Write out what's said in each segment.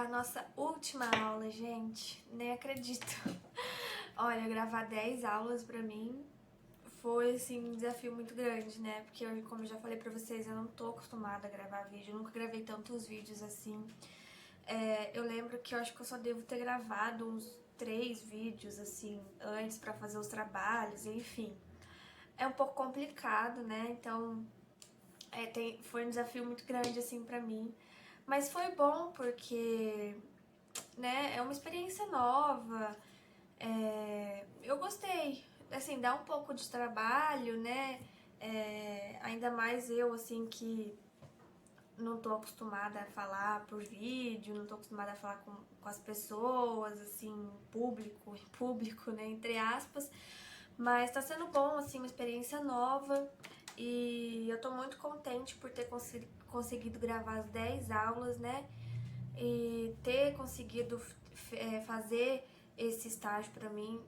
a nossa última aula, gente. Nem acredito. Olha, gravar 10 aulas pra mim foi, assim, um desafio muito grande, né? Porque, como eu já falei pra vocês, eu não tô acostumada a gravar vídeo. Eu nunca gravei tantos vídeos assim. Eu lembro que eu acho que eu só devo ter gravado uns 3 vídeos, assim, antes pra fazer os trabalhos, enfim. É um pouco complicado, né? Então, foi um desafio muito grande, assim, pra mim. Mas foi bom porque, né, é uma experiência nova. Eu gostei. Assim, dá um pouco de trabalho, né? Ainda mais eu, assim, que não tô acostumada a falar por vídeo, não tô acostumada a falar com as pessoas, assim, em público, né, entre aspas. Mas tá sendo bom, assim, uma experiência nova e eu tô muito contente por ter conseguido gravar as 10 aulas, né, e ter conseguido fazer esse estágio pra mim.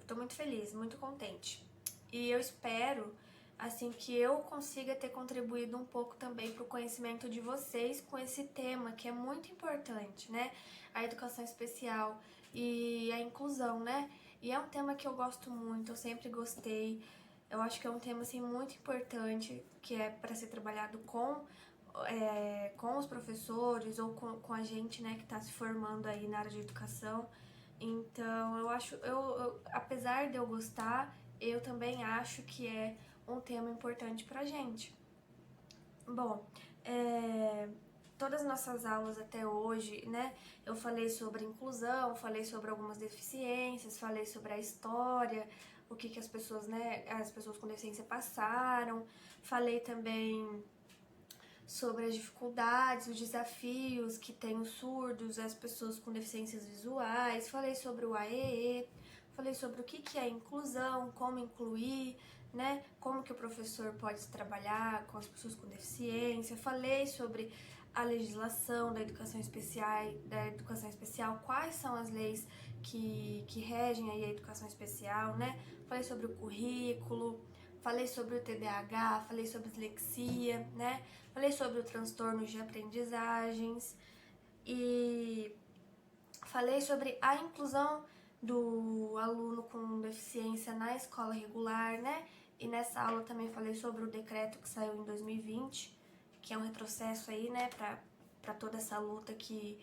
Tô muito feliz, muito contente. E eu espero, assim, que eu consiga ter contribuído um pouco também para o conhecimento de vocês com esse tema que é muito importante, né? A educação especial e a inclusão, né? E é um tema que eu gosto muito, eu sempre gostei. Eu acho que é um tema, assim, muito importante, que é para ser trabalhado com os professores ou com a gente, né, que está se formando aí na área de educação. Então, apesar de eu gostar, eu também acho que é um tema importante pra gente. Bom, todas as nossas aulas até hoje, né, eu falei sobre inclusão, falei sobre algumas deficiências, falei sobre a história, o que as pessoas, né, as pessoas com deficiência passaram, falei também sobre as dificuldades, os desafios que tem os surdos, as pessoas com deficiências visuais, falei sobre o AEE, falei sobre o que é inclusão, como incluir, né, como que o professor pode trabalhar com as pessoas com deficiência, falei sobre a legislação da educação especial, quais são as leis que regem aí a educação especial, né, falei sobre o currículo, falei sobre o TDAH, falei sobre dislexia, né? Falei sobre o transtorno de aprendizagens e falei sobre a inclusão do aluno com deficiência na escola regular, né? E nessa aula também falei sobre o decreto que saiu em 2020, que é um retrocesso aí, né, para toda essa luta que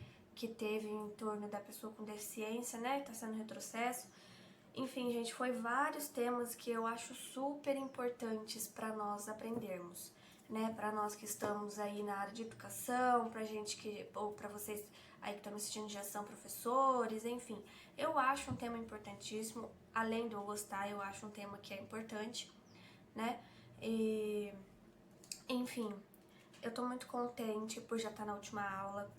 teve em torno da pessoa com deficiência, né? Tá sendo retrocesso. Enfim, gente, foi vários temas que eu acho super importantes para nós aprendermos, né? Para nós que estamos aí na área de educação, pra gente ou para vocês aí que estão assistindo já são professores, enfim. Eu acho um tema importantíssimo, além de eu gostar, eu acho um tema que é importante, né? E, enfim, eu tô muito contente por já estar na última aula.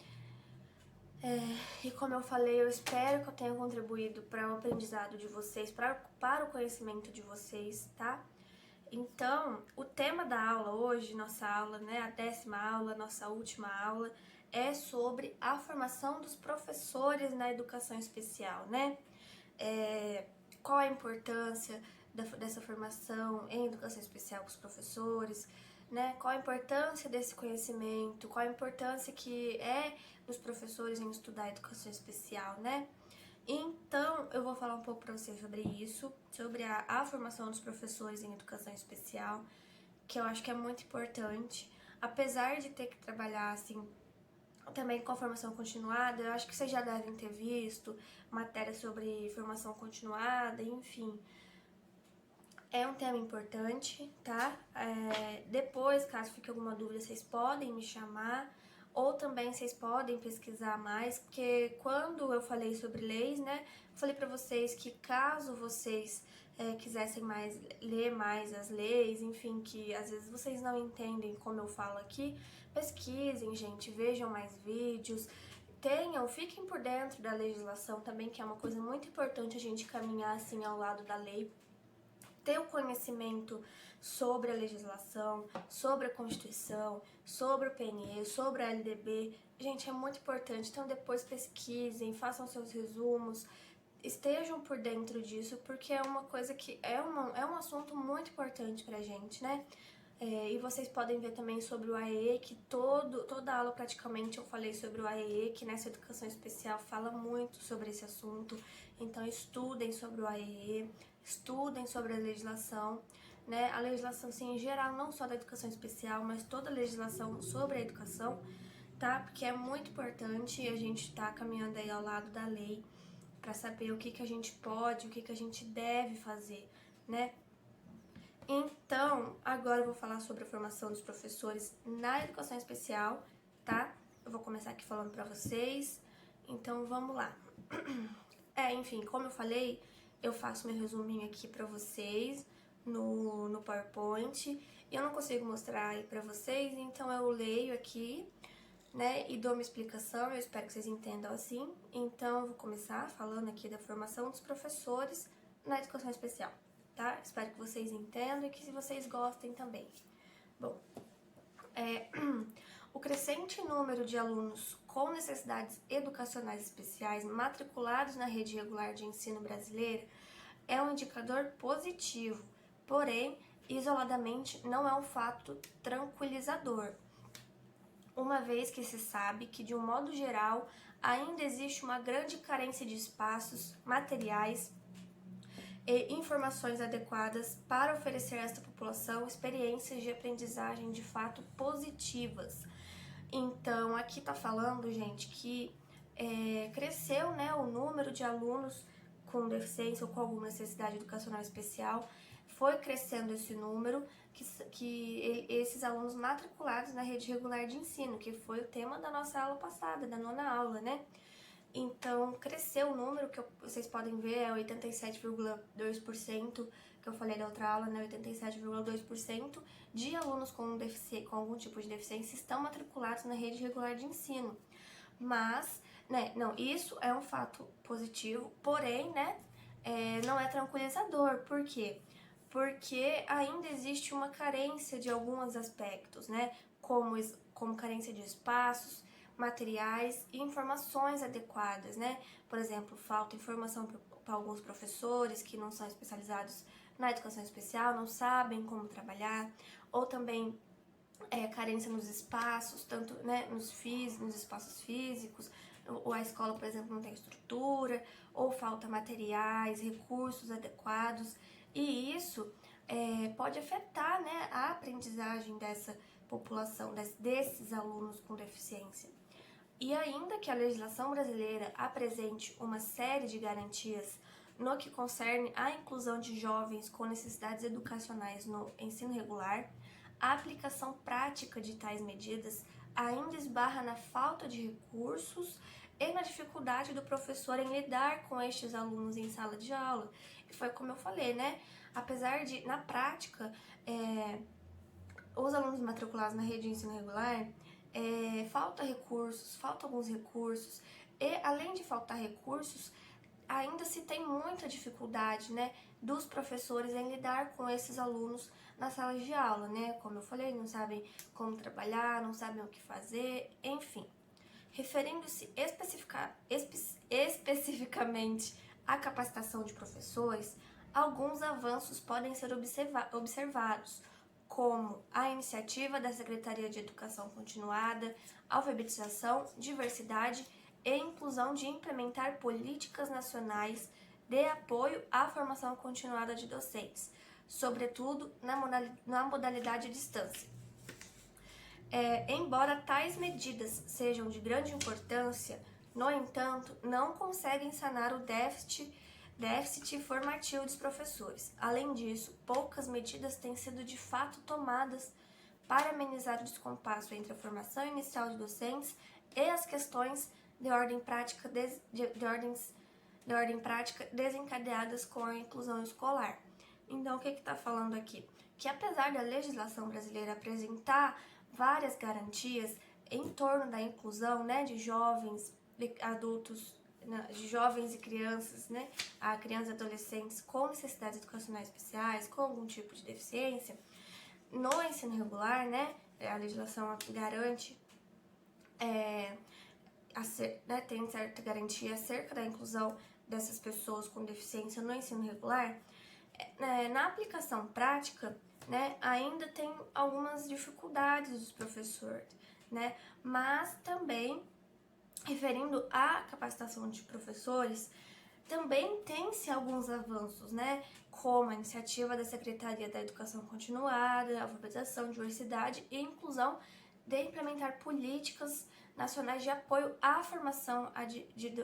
E como eu falei, eu espero que eu tenha contribuído para o aprendizado de vocês, para o conhecimento de vocês, tá? Então, o tema da aula hoje, nossa aula, né, a 10ª aula, nossa última aula, é sobre a formação dos professores na educação especial, né? Qual a importância dessa formação em educação especial com os professores, né? Qual a importância desse conhecimento, qual a importância que é dos professores em estudar educação especial, né? Então, eu vou falar um pouco para vocês sobre isso, sobre a formação dos professores em educação especial, que eu acho que é muito importante. Apesar de ter que trabalhar, assim, também com a formação continuada, eu acho que vocês já devem ter visto matéria sobre formação continuada, enfim. É um tema importante, tá? Depois, caso fique alguma dúvida, vocês podem me chamar, ou também vocês podem pesquisar mais, porque quando eu falei sobre leis, né, falei pra vocês que caso vocês quisessem ler mais as leis, enfim, que às vezes vocês não entendem como eu falo aqui, pesquisem, gente, vejam mais vídeos, fiquem por dentro da legislação também, que é uma coisa muito importante a gente caminhar assim ao lado da lei, ter o conhecimento sobre a legislação, sobre a Constituição, sobre o PNE, sobre a LDB. Gente, é muito importante. Então depois pesquisem, façam seus resumos, estejam por dentro disso, porque é uma coisa que é um assunto muito importante pra gente, né? E vocês podem ver também sobre o AEE, que toda aula praticamente eu falei sobre o AEE, que nessa educação especial fala muito sobre esse assunto. Então estudem sobre o AEE, estudem sobre a legislação, né? A legislação, assim, em geral, não só da educação especial, mas toda a legislação sobre a educação, tá? Porque é muito importante a gente tá caminhando aí ao lado da lei para saber o que a gente pode, o que a gente deve fazer, né? Então, agora eu vou falar sobre a formação dos professores na educação especial, tá? Eu vou começar aqui falando pra vocês, então vamos lá. Enfim, como eu falei, eu faço meu resuminho aqui pra vocês no PowerPoint. Eu não consigo mostrar aí pra vocês, então eu leio aqui, né, e dou uma explicação, eu espero que vocês entendam assim. Então, eu vou começar falando aqui da formação dos professores na educação especial. Tá? Espero que vocês entendam e que vocês gostem também. Bom, o crescente número de alunos com necessidades educacionais especiais matriculados na rede regular de ensino brasileira é um indicador positivo, porém, isoladamente não é um fato tranquilizador, uma vez que se sabe que, de um modo geral, ainda existe uma grande carência de espaços, materiais e informações adequadas para oferecer a esta população experiências de aprendizagem de fato positivas. Então, aqui tá falando, gente, que cresceu, né, o número de alunos com deficiência ou com alguma necessidade educacional especial, foi crescendo esse número, esses alunos matriculados na rede regular de ensino, que foi o tema da nossa aula passada, da 9ª aula, né? Então, cresceu o número, que vocês podem ver, é 87,2%, que eu falei da outra aula, né? 87,2% de alunos com algum tipo de deficiência estão matriculados na rede regular de ensino. Mas, né, não, isso é um fato positivo, porém, né, não é tranquilizador. Por quê? Porque ainda existe uma carência de alguns aspectos, né? Como carência de espaços, materiais e informações adequadas, né? Por exemplo, falta informação para alguns professores que não são especializados na educação especial, não sabem como trabalhar, ou também carência nos espaços, tanto, né, nos espaços físicos, ou a escola, por exemplo, não tem estrutura, ou falta materiais, recursos adequados, e isso pode afetar, né, a aprendizagem dessa população, desses alunos com deficiência. E ainda que a legislação brasileira apresente uma série de garantias no que concerne à inclusão de jovens com necessidades educacionais no ensino regular, a aplicação prática de tais medidas ainda esbarra na falta de recursos e na dificuldade do professor em lidar com estes alunos em sala de aula. E foi como eu falei, né? Apesar de, na prática, os alunos matriculados na rede de ensino regular, falta alguns recursos, e além de faltar recursos, ainda se tem muita dificuldade, né, dos professores em lidar com esses alunos na sala de aula, né? Como eu falei, não sabem como trabalhar, não sabem o que fazer, enfim. Referindo-se especificamente à capacitação de professores, alguns avanços podem ser observados, como a iniciativa da Secretaria de Educação Continuada, Alfabetização, Diversidade e Inclusão de implementar políticas nacionais de apoio à formação continuada de docentes, sobretudo na modalidade à distância. Embora tais medidas sejam de grande importância, no entanto, não conseguem sanar o déficit formativo dos professores. Além disso, poucas medidas têm sido de fato tomadas para amenizar o descompasso entre a formação inicial de docentes e as questões de ordem prática desencadeadas com a inclusão escolar. Então, o que está falando aqui? Que apesar da legislação brasileira apresentar várias garantias em torno da inclusão, né, de jovens, de adultos, de jovens e crianças, né, a crianças e adolescentes com necessidades educacionais especiais, com algum tipo de deficiência, no ensino regular, né, a legislação garante, tem certa garantia acerca da inclusão dessas pessoas com deficiência no ensino regular. Na aplicação prática, né, ainda tem algumas dificuldades dos professores, né, mas também, referindo à capacitação de professores, também tem-se alguns avanços, né, como a iniciativa da Secretaria da Educação Continuada, Alfabetização, Diversidade e Inclusão de implementar políticas nacionais de apoio à formação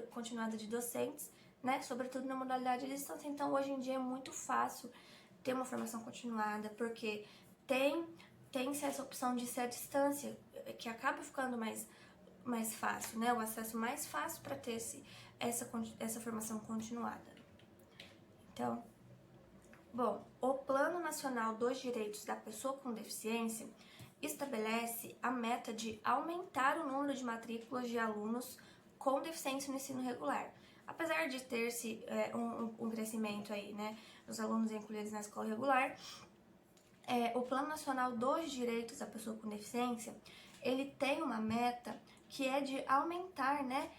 continuada de docentes, né, sobretudo na modalidade de distância. Então, hoje em dia é muito fácil ter uma formação continuada, porque tem-se essa opção de ser à distância, que acaba ficando mais fácil, né, o acesso mais fácil para ter essa formação continuada. Então, bom, o Plano Nacional dos Direitos da Pessoa com Deficiência estabelece a meta de aumentar o número de matrículas de alunos com deficiência no ensino regular. Apesar de ter-se um crescimento aí, né, dos alunos incluídos na escola regular, o Plano Nacional dos Direitos da Pessoa com Deficiência, ele tem uma meta que é de aumentar, né,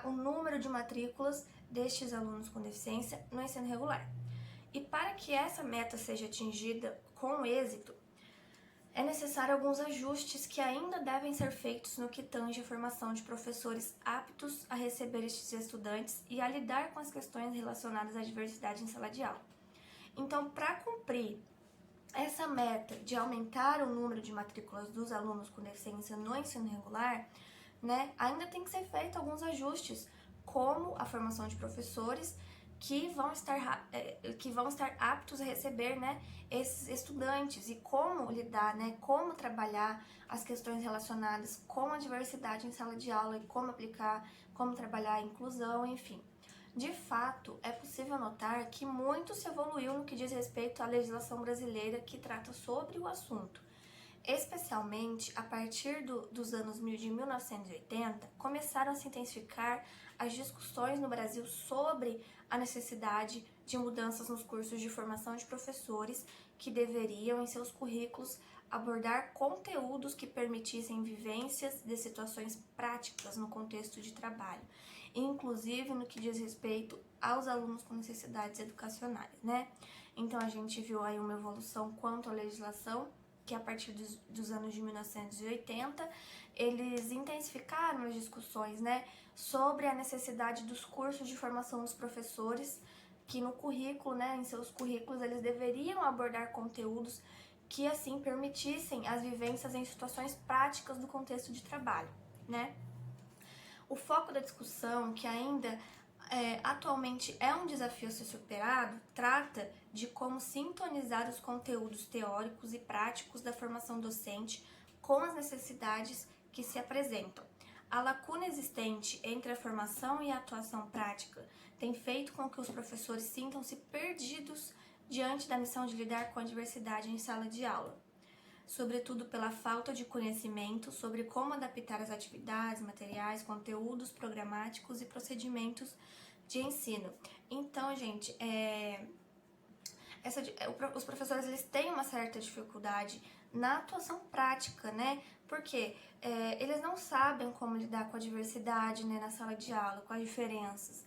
o número de matrículas destes alunos com deficiência no ensino regular. E para que essa meta seja atingida com êxito, é necessário alguns ajustes que ainda devem ser feitos no que tange a formação de professores aptos a receber estes estudantes e a lidar com as questões relacionadas à diversidade em sala de aula. Então, para cumprir essa meta de aumentar o número de matrículas dos alunos com deficiência no ensino regular, né, ainda tem que ser feito alguns ajustes, como a formação de professores que vão estar aptos a receber, né, esses estudantes e como lidar, né, como trabalhar as questões relacionadas com a diversidade em sala de aula e como aplicar, como trabalhar a inclusão, enfim. De fato, é possível notar que muito se evoluiu no que diz respeito à legislação brasileira que trata sobre o assunto. Especialmente a partir dos anos de 1980, começaram a se intensificar as discussões no Brasil sobre a necessidade de mudanças nos cursos de formação de professores que deveriam, em seus currículos, abordar conteúdos que permitissem vivências de situações práticas no contexto de trabalho, inclusive no que diz respeito aos alunos com necessidades educacionais, né? Então a gente viu aí uma evolução quanto à legislação, que a partir dos anos de 1980, eles intensificaram as discussões, né, sobre a necessidade dos cursos de formação dos professores, que no currículo, né, em seus currículos, eles deveriam abordar conteúdos que, assim, permitissem as vivências em situações práticas do contexto de trabalho, né? O foco da discussão, que ainda atualmente é um desafio a ser superado, trata de como sintonizar os conteúdos teóricos e práticos da formação docente com as necessidades que se apresentam. A lacuna existente entre a formação e a atuação prática tem feito com que os professores sintam-se perdidos diante da missão de lidar com a diversidade em sala de aula, sobretudo pela falta de conhecimento sobre como adaptar as atividades, materiais, conteúdos programáticos e procedimentos de ensino. Então, gente, os professores eles têm uma certa dificuldade na atuação prática, né? Porque eles não sabem como lidar com a diversidade, né, na sala de aula, com as diferenças.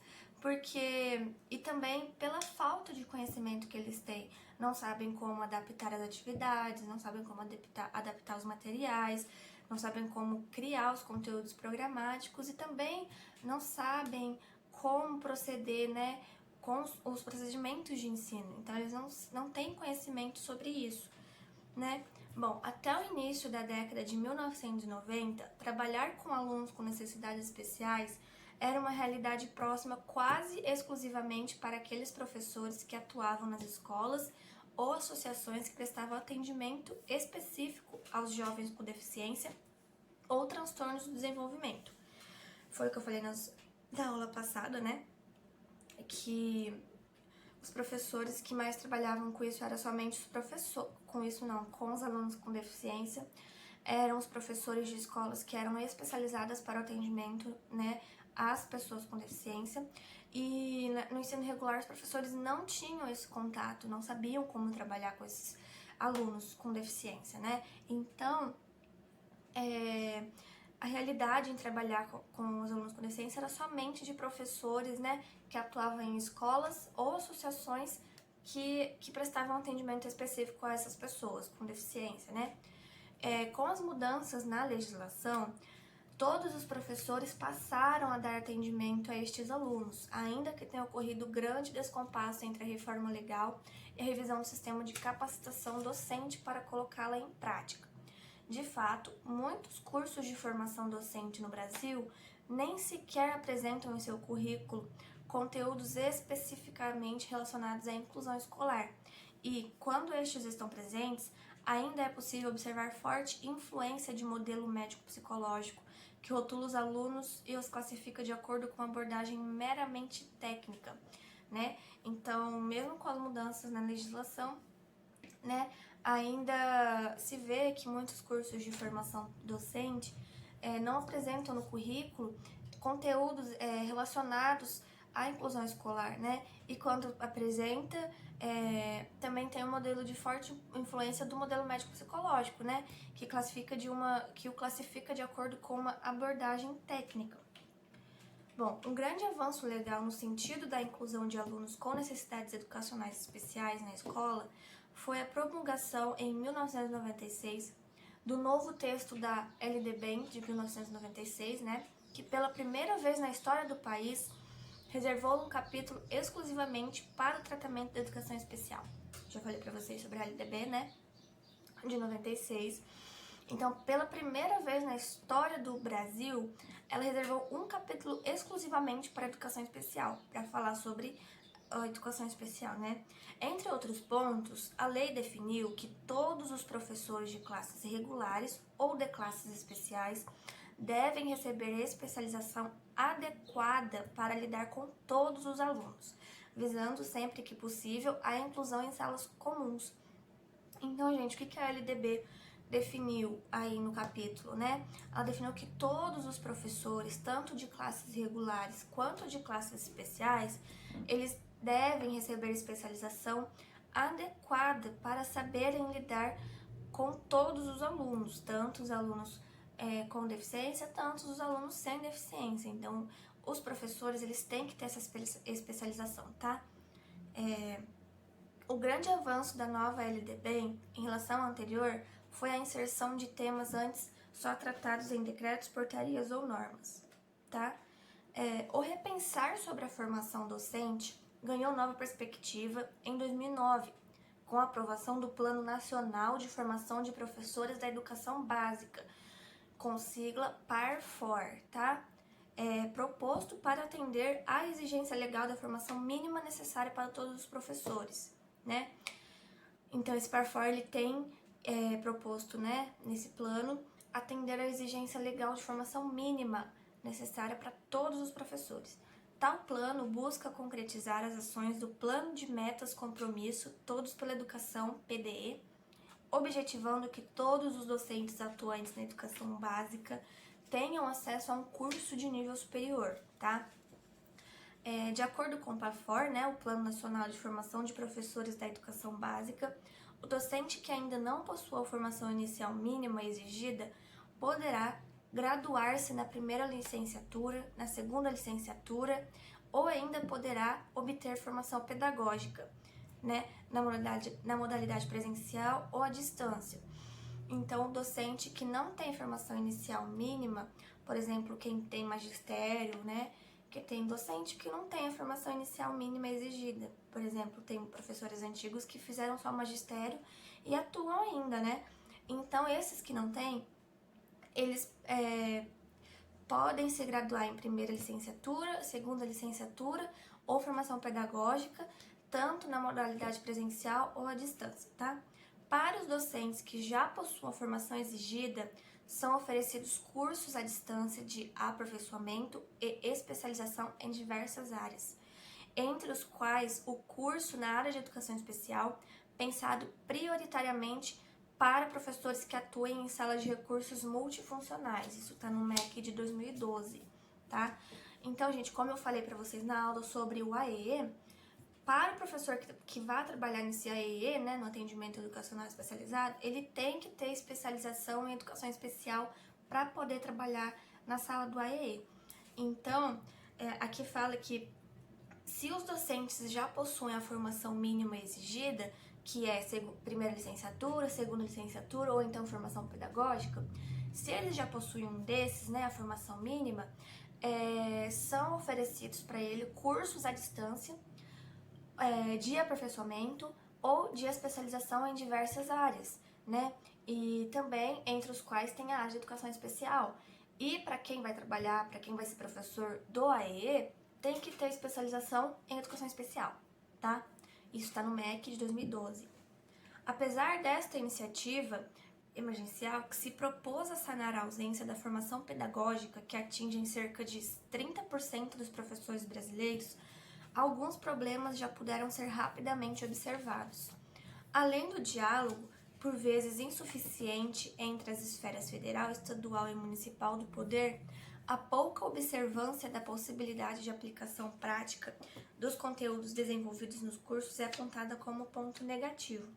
E também pela falta de conhecimento que eles têm, não sabem como adaptar as atividades, não sabem como adaptar os materiais, não sabem como criar os conteúdos programáticos e também não sabem como proceder, né, com os procedimentos de ensino. Então, eles não têm conhecimento sobre isso, né? Bom, até o início da década de 1990, trabalhar com alunos com necessidades especiais era uma realidade próxima quase exclusivamente para aqueles professores que atuavam nas escolas ou associações que prestavam atendimento específico aos jovens com deficiência ou transtornos do desenvolvimento. Foi o que eu falei na aula passada, né? Que os professores que mais trabalhavam com isso eram somente os professores, com os alunos com deficiência, eram os professores de escolas que eram especializadas para o atendimento, né, às pessoas com deficiência. E no ensino regular, os professores não tinham esse contato, não sabiam como trabalhar com esses alunos com deficiência, né? Então, a realidade em trabalhar com os alunos com deficiência era somente de professores, né, que atuavam em escolas ou associações que prestavam atendimento específico a essas pessoas com deficiência, né? Com as mudanças na legislação, todos os professores passaram a dar atendimento a estes alunos, ainda que tenha ocorrido grande descompasso entre a reforma legal e a revisão do sistema de capacitação docente para colocá-la em prática. De fato, muitos cursos de formação docente no Brasil nem sequer apresentam em seu currículo conteúdos especificamente relacionados à inclusão escolar. E, quando estes estão presentes, ainda é possível observar forte influência de modelo médico-psicológico, que rotula os alunos e os classifica de acordo com uma abordagem meramente técnica, né? Então, mesmo com as mudanças na legislação, né, ainda se vê que muitos cursos de formação docente não apresentam no currículo conteúdos relacionados à inclusão escolar, né? E quando apresenta, também tem um modelo de forte influência do modelo médico-psicológico, né? Que o classifica de acordo com uma abordagem técnica. Bom, um grande avanço legal no sentido da inclusão de alunos com necessidades educacionais especiais na escola foi a promulgação em 1996 do novo texto da LDB de 1996, né, que pela primeira vez na história do país reservou um capítulo exclusivamente para o tratamento da educação especial. Já falei para vocês sobre a LDB, né, de 96. Então, pela primeira vez na história do Brasil, ela reservou um capítulo exclusivamente para a educação especial, para falar sobre a educação especial, né? Entre outros pontos, a lei definiu que todos os professores de classes regulares ou de classes especiais devem receber especialização adequada para lidar com todos os alunos, visando sempre que possível a inclusão em salas comuns. Então, gente, o que a LDB definiu aí no capítulo, né? Ela definiu que todos os professores, tanto de classes regulares quanto de classes especiais, eles devem receber especialização adequada para saberem lidar com todos os alunos, tanto os alunos com deficiência, tanto os alunos sem deficiência. Então, os professores, eles têm que ter essa especialização, tá? O grande avanço da nova LDB em relação à anterior foi a inserção de temas antes só tratados em decretos, portarias ou normas, tá? O repensar sobre a formação docente ganhou nova perspectiva em 2009, com a aprovação do Plano Nacional de Formação de Professores da Educação Básica, com sigla PAR-FOR, tá? Proposto para atender à exigência legal da formação mínima necessária para todos os professores, né? Então, esse PAR-FOR, ele tem proposto, né, nesse plano, atender à exigência legal de formação mínima necessária para todos os professores. Tal plano busca concretizar as ações do Plano de Metas Compromisso Todos pela Educação, PDE, objetivando que todos os docentes atuantes na educação básica tenham acesso a um curso de nível superior, tá? De acordo com o PAFOR, né, o Plano Nacional de Formação de Professores da Educação Básica, o docente que ainda não possua a formação inicial mínima exigida poderá graduar-se na primeira licenciatura, na segunda licenciatura, ou ainda poderá obter formação pedagógica, né, na modalidade presencial ou à distância. Então, o docente que não tem formação inicial mínima, por exemplo, quem tem magistério, né, que tem docente que não tem a formação inicial mínima exigida. Por exemplo, tem professores antigos que fizeram só magistério e atuam ainda, né? Então, esses que não têm, eles podem se graduar em primeira licenciatura, segunda licenciatura ou formação pedagógica, tanto na modalidade presencial ou à distância, tá? Para os docentes que já possuem a formação exigida, são oferecidos cursos à distância de aperfeiçoamento e especialização em diversas áreas, entre os quais o curso na área de educação especial, pensado prioritariamente para professores que atuem em salas de recursos multifuncionais. Isso está no MEC de 2012, tá? Então, gente, como eu falei para vocês na aula sobre o AEE, para o professor que vai trabalhar nesse AEE, né, no atendimento educacional especializado, ele tem que ter especialização em educação especial para poder trabalhar na sala do AEE. Então, aqui fala que Se os docentes já possuem a formação mínima exigida, que é primeira licenciatura, segunda licenciatura ou então formação pedagógica, se eles já possuem um desses, né, a formação mínima, são oferecidos para ele cursos à distância de aperfeiçoamento ou de especialização em diversas áreas, né? E também entre os quais tem a área de educação especial. E para quem vai trabalhar, para quem vai ser professor do AEE, tem que ter especialização em educação especial, tá? Isso está no MEC de 2012. Apesar desta iniciativa emergencial que se propôs a sanar a ausência da formação pedagógica que atinge em cerca de 30% dos professores brasileiros, alguns problemas já puderam ser rapidamente observados. Além do diálogo, por vezes insuficiente entre as esferas federal, estadual e municipal do poder, a pouca observância da possibilidade de aplicação prática dos conteúdos desenvolvidos nos cursos é apontada como ponto negativo.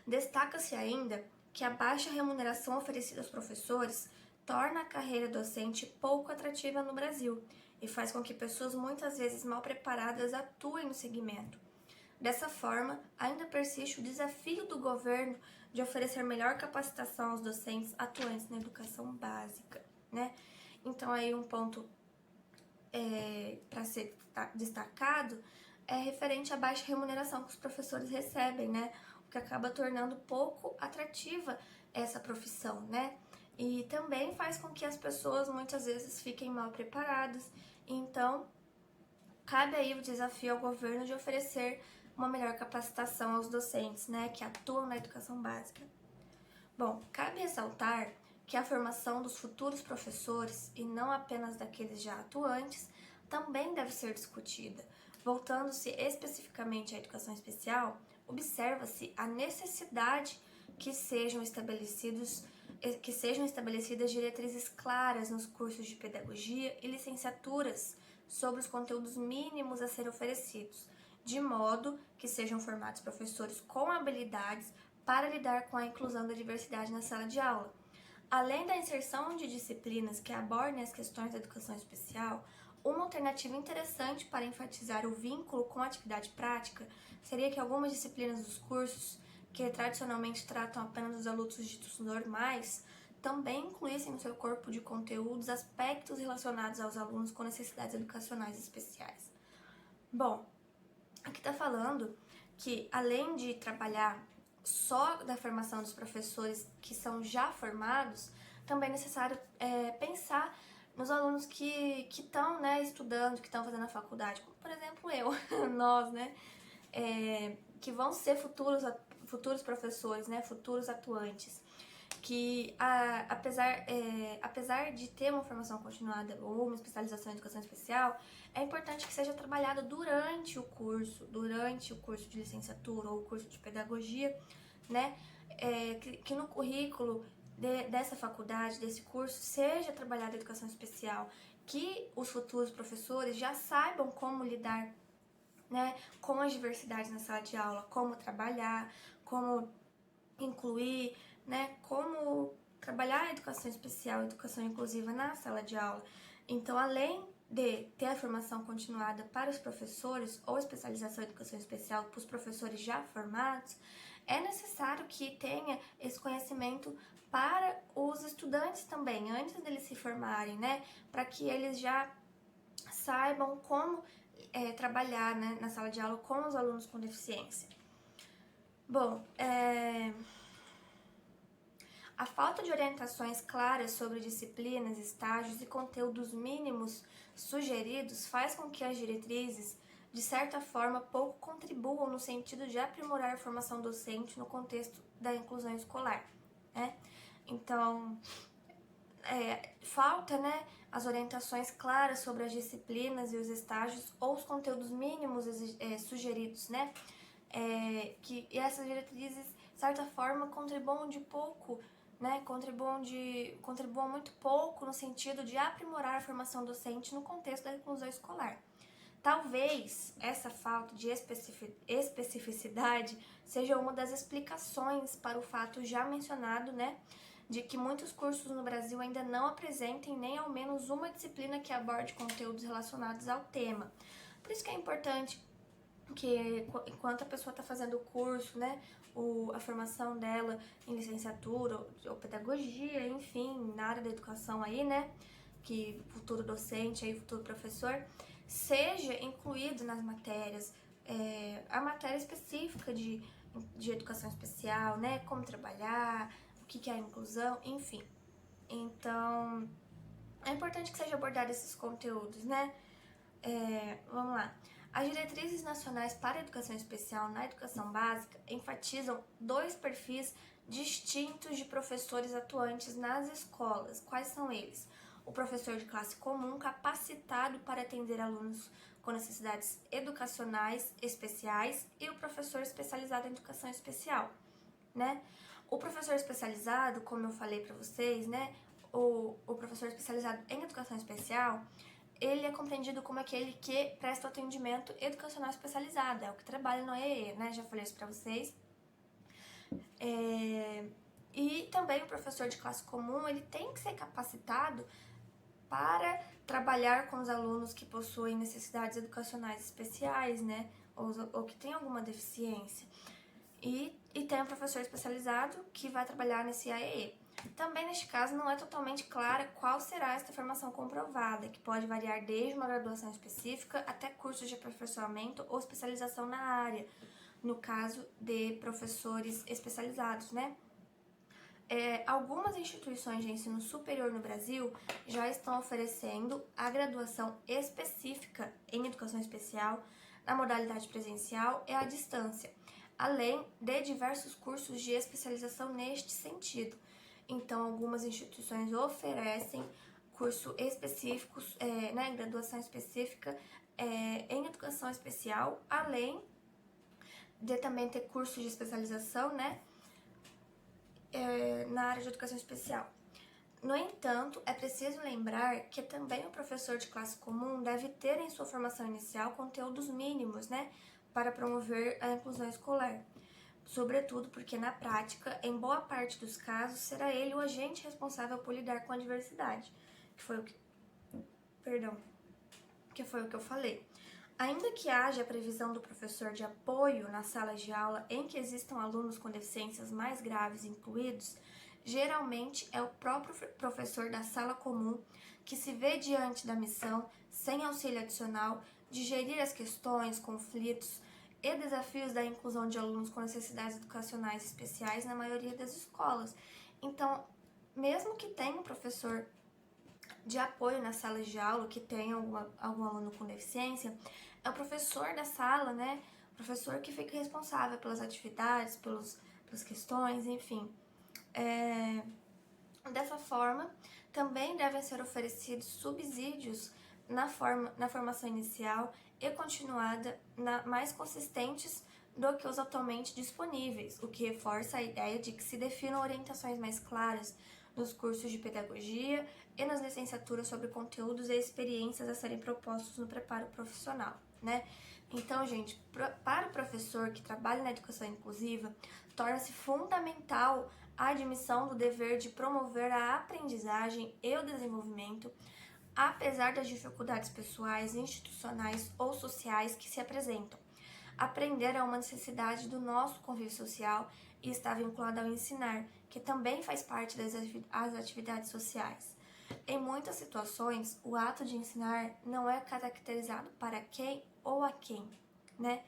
Destaca-se ainda que a baixa remuneração oferecida aos professores torna a carreira docente pouco atrativa no Brasil e faz com que pessoas muitas vezes mal preparadas atuem no segmento. Dessa forma, ainda persiste o desafio do governo de oferecer melhor capacitação aos docentes atuantes na educação básica, né? Então, aí um ponto para ser destacado é referente à baixa remuneração que os professores recebem, né? O que acaba tornando pouco atrativa essa profissão, né? E também faz com que as pessoas muitas vezes fiquem mal preparadas. Então, cabe aí o desafio ao governo de oferecer uma melhor capacitação aos docentes, né, que atuam na educação básica. Bom, cabe ressaltar que a formação dos futuros professores, e não apenas daqueles já atuantes, também deve ser discutida. Voltando-se especificamente à educação especial, observa-se a necessidade que sejam estabelecidas diretrizes claras nos cursos de pedagogia e licenciaturas sobre os conteúdos mínimos a serem oferecidos, de modo que sejam formados professores com habilidades para lidar com a inclusão da diversidade na sala de aula. Além da inserção de disciplinas que abordem as questões da educação especial, uma alternativa interessante para enfatizar o vínculo com a atividade prática seria que algumas disciplinas dos cursos, que tradicionalmente tratam apenas os alunos ditos normais, também incluíssem no seu corpo de conteúdos aspectos relacionados aos alunos com necessidades educacionais especiais. Bom, aqui está falando que, além de trabalhar só da formação dos professores que são já formados, também é necessário pensar nos alunos que estão, né, estudando, que estão fazendo a faculdade, como por exemplo eu, nós, né, que vão ser futuros professores, né, futuros atuantes, que apesar de ter uma formação continuada ou uma especialização em educação especial, é importante que seja trabalhado durante o curso de licenciatura ou o curso de pedagogia, né, que no currículo dessa faculdade, desse curso, seja trabalhada a educação especial, que os futuros professores já saibam como lidar, né, com as diversidades na sala de aula, como trabalhar, como incluir, né, como trabalhar a educação especial, a educação inclusiva na sala de aula. Então, além de ter a formação continuada para os professores ou especialização em educação especial para os professores já formados, é necessário que tenha esse conhecimento para os estudantes também, antes deles se formarem, né, para que eles já saibam como trabalhar, né, na sala de aula com os alunos com deficiência. Bom, a falta de orientações claras sobre disciplinas, estágios e conteúdos mínimos sugeridos faz com que as diretrizes, de certa forma, pouco contribuam no sentido de aprimorar a formação docente no contexto da inclusão escolar, né? Então, falta, né, as orientações claras sobre as disciplinas e os estágios ou os conteúdos mínimos sugeridos, né? Que essas diretrizes, de certa forma, contribuam de pouco, né? Contribuam muito pouco no sentido de aprimorar a formação docente no contexto da inclusão escolar. Talvez essa falta de especificidade seja uma das explicações para o fato já mencionado, né, de que muitos cursos no Brasil ainda não apresentem nem ao menos uma disciplina que aborde conteúdos relacionados ao tema. Por isso que é importante que enquanto a pessoa está fazendo o curso, né, a formação dela em licenciatura ou pedagogia, enfim, na área da educação aí, né, que futuro docente, aí futuro professor, seja incluído nas matérias, a matéria específica de educação especial, né, como trabalhar, o que é a inclusão, enfim. Então, é importante que seja abordado esses conteúdos, né? Vamos lá. As diretrizes nacionais para a educação especial na educação básica enfatizam 2 perfis distintos de professores atuantes nas escolas. Quais são eles? O professor de classe comum capacitado para atender alunos com necessidades educacionais especiais e o professor especializado em educação especial, né? O professor especializado, como eu falei para vocês, né? O professor especializado em educação especial, ele é compreendido como aquele que presta o atendimento educacional especializado, é o que trabalha no EE, né? Já falei isso pra vocês. E também o professor de classe comum, ele tem que ser capacitado para trabalhar com os alunos que possuem necessidades educacionais especiais, né? Ou que têm alguma deficiência. E tem um professor especializado que vai trabalhar nesse AEE. Também, neste caso, não é totalmente clara qual será esta formação comprovada, que pode variar desde uma graduação específica até cursos de aperfeiçoamento ou especialização na área, no caso de professores especializados, né? Algumas instituições de ensino superior no Brasil já estão oferecendo a graduação específica em educação especial na modalidade presencial e à distância, além de diversos cursos de especialização neste sentido. Então, algumas instituições oferecem curso específicos, né, graduação específica em educação especial, além de também ter cursos de especialização, né, na área de educação especial. No entanto, é preciso lembrar que também o professor de classe comum deve ter em sua formação inicial conteúdos mínimos, né, para promover a inclusão escolar. Sobretudo porque, na prática, em boa parte dos casos, será ele o agente responsável por lidar com a diversidade, que foi o que eu falei. Ainda que haja a previsão do professor de apoio nas salas de aula em que existam alunos com deficiências mais graves incluídos, geralmente é o próprio professor da sala comum que se vê diante da missão, sem auxílio adicional, de gerir as questões, conflitos e desafios da inclusão de alunos com necessidades educacionais especiais na maioria das escolas. Então, mesmo que tenha um professor de apoio nas salas de aula, que tenha algum aluno com deficiência, é o professor da sala, né? O professor que fica responsável pelas atividades, pelas questões, enfim. Dessa forma, também devem ser oferecidos subsídios na formação inicial e continuada mais consistentes do que os atualmente disponíveis, o que reforça a ideia de que se definam orientações mais claras nos cursos de pedagogia e nas licenciaturas sobre conteúdos e experiências a serem propostos no preparo profissional, né? Então, gente, para o professor que trabalha na educação inclusiva, torna-se fundamental a admissão do dever de promover a aprendizagem e o desenvolvimento, apesar das dificuldades pessoais, institucionais ou sociais que se apresentam. Aprender é uma necessidade do nosso convívio social e está vinculado ao ensinar, que também faz parte das atividades sociais. Em muitas situações, o ato de ensinar não é caracterizado para quem ou a quem, né?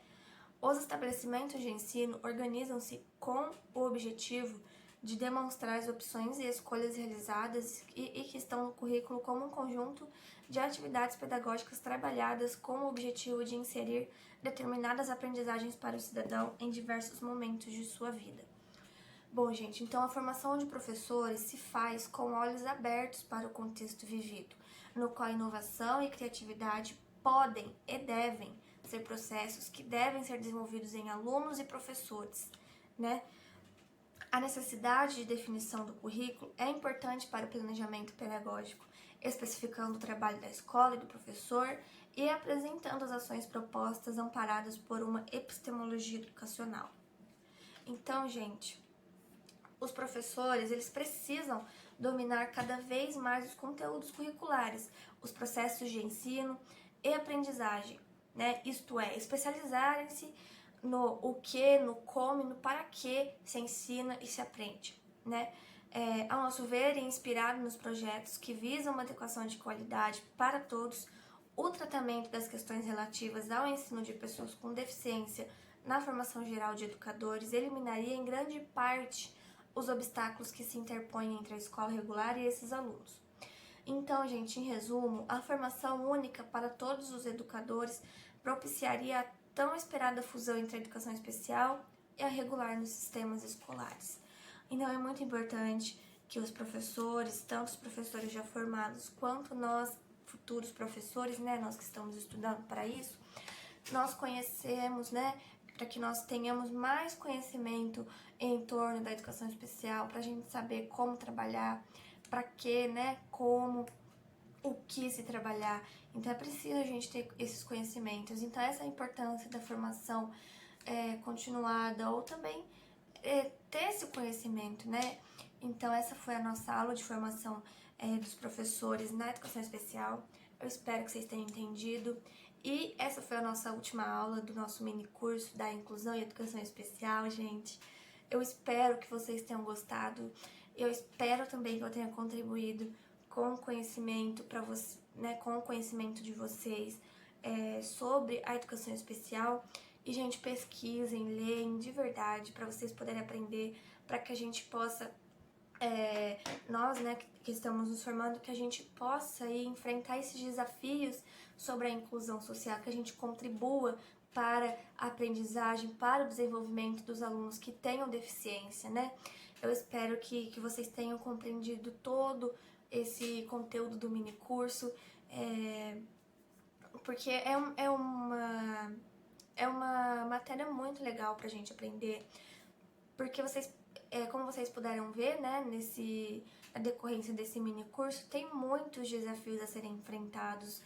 Os estabelecimentos de ensino organizam-se com o objetivo de demonstrar as opções e escolhas realizadas e que estão no currículo como um conjunto de atividades pedagógicas trabalhadas com o objetivo de inserir determinadas aprendizagens para o cidadão em diversos momentos de sua vida. Bom, gente, então a formação de professores se faz com olhos abertos para o contexto vivido, no qual inovação e criatividade podem e devem ser processos que devem ser desenvolvidos em alunos e professores, né? A necessidade de definição do currículo é importante para o planejamento pedagógico, especificando o trabalho da escola e do professor e apresentando as ações propostas amparadas por uma epistemologia educacional. Então, gente, os professores, eles precisam dominar cada vez mais os conteúdos curriculares, os processos de ensino e aprendizagem, né? Isto é, especializarem-se no o que, no como e no para que se ensina e se aprende, né? Ao nosso ver, inspirado nos projetos que visam uma adequação de qualidade para todos, o tratamento das questões relativas ao ensino de pessoas com deficiência na formação geral de educadores eliminaria em grande parte os obstáculos que se interpõem entre a escola regular e esses alunos. Então, gente, em resumo, a formação única para todos os educadores propiciaria a tão esperada fusão entre a educação especial e a regular nos sistemas escolares. Então, é muito importante que os professores, tanto os professores já formados quanto nós, futuros professores, né, nós que estamos estudando para isso, nós conhecemos, né, para que nós tenhamos mais conhecimento em torno da educação especial, para a gente saber como trabalhar, para que, né, como, o que se trabalhar. Então é preciso a gente ter esses conhecimentos. Então essa é a importância da formação continuada, ou também ter esse conhecimento, né? Então essa foi a nossa aula de formação dos professores na educação especial. Eu espero que vocês tenham entendido. E essa foi a nossa última aula do nosso mini curso da Inclusão e Educação Especial, gente. Eu espero que vocês tenham gostado. Eu espero também que eu tenha contribuído com o conhecimento para você, né, com o conhecimento de vocês sobre a educação especial. E, gente, pesquisem, leem de verdade para vocês poderem aprender, para que a gente possa, nós, né, que estamos nos formando, que a gente possa aí enfrentar esses desafios sobre a inclusão social, que a gente contribua para a aprendizagem, para o desenvolvimento dos alunos que tenham deficiência, né? Eu espero que vocês tenham compreendido todo esse conteúdo do mini curso, porque é uma matéria muito legal pra gente aprender, porque vocês, como vocês puderam ver, né, na decorrência desse mini curso, tem muitos desafios a serem enfrentados,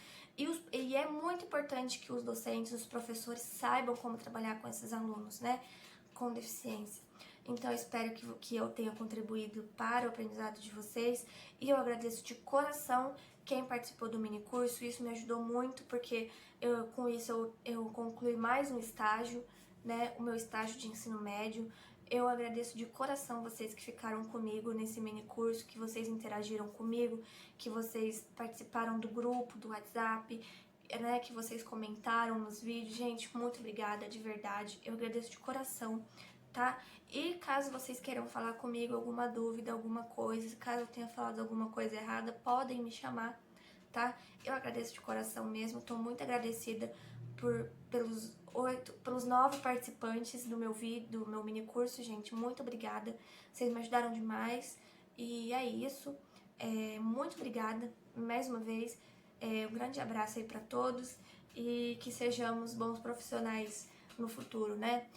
e é muito importante que os docentes, os professores saibam como trabalhar com esses alunos, né, com deficiência. Então eu espero que eu tenha contribuído para o aprendizado de vocês, e eu agradeço de coração quem participou do mini curso. Isso me ajudou muito, porque com isso eu concluí mais um estágio, né, o meu estágio de ensino médio. Eu agradeço de coração vocês que ficaram comigo nesse mini curso, que vocês interagiram comigo, que vocês participaram do grupo, do WhatsApp, né, que vocês comentaram nos vídeos. Gente, muito obrigada, de verdade. Eu agradeço de coração, tá? E caso vocês queiram falar comigo alguma dúvida, alguma coisa, caso eu tenha falado alguma coisa errada, podem me chamar, tá? Eu agradeço de coração mesmo, tô muito agradecida pelos 9 participantes do meu vídeo, do meu mini curso, gente. Muito obrigada, vocês me ajudaram demais. E é isso, muito obrigada mais uma vez. Um grande abraço aí pra todos, e que sejamos bons profissionais no futuro, né?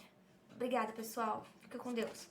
Obrigada, pessoal. Fica com Deus.